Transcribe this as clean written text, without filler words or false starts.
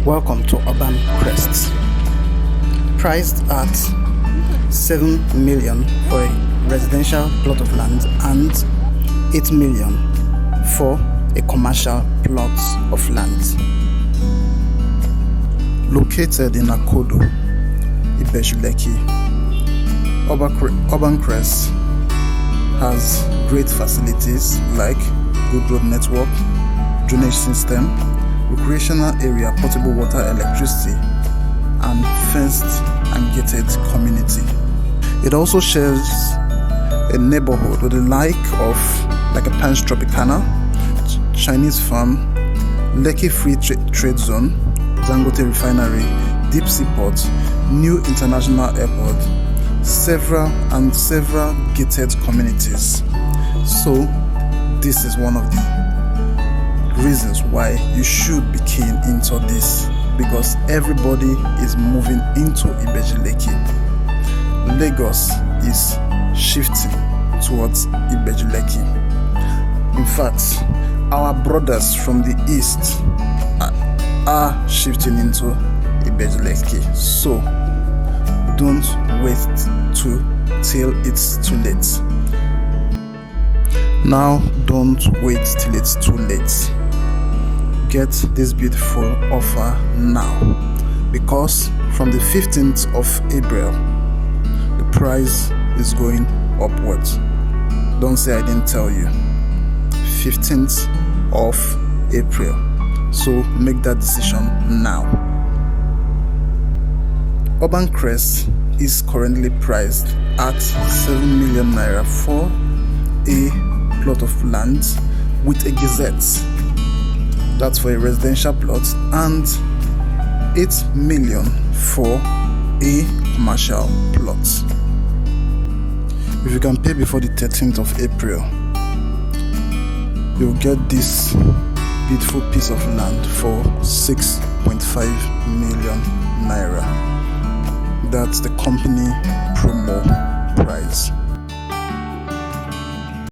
Welcome to Urban Crest. Priced at 7 million for a residential plot of land and 8 million for a commercial plot of land. Located in Akodo, Ibeju Lekki, Urban Crest has great facilities like good road network, drainage system, recreational area, potable water, electricity, and fenced and gated community. It also shares a neighborhood with the like of a Pans Tropicana, Chinese farm, Lekki Free Trade Zone, Dangote Refinery, deep sea port, new international airport, several gated communities. So this is one of the reasons why you should be keen into this, because everybody is moving into Ibeju Lekki. Lagos is shifting towards Ibeju Lekki. In fact, our brothers from the east are shifting into Ibeju Lekki. So don't wait till it's too late. Now don't wait till it's too late. Get this beautiful offer now, because from the 15th of April the price is going upwards. Don't say I didn't tell you. 15th of April. So make that decision now. Urban Crest is currently priced at 7 million naira for a plot of land with a gazette. That's for a residential plot, and 8 million for a commercial plot. If you can pay before the 13th of April, you'll get this beautiful piece of land for 6.5 million naira. That's the company promo price.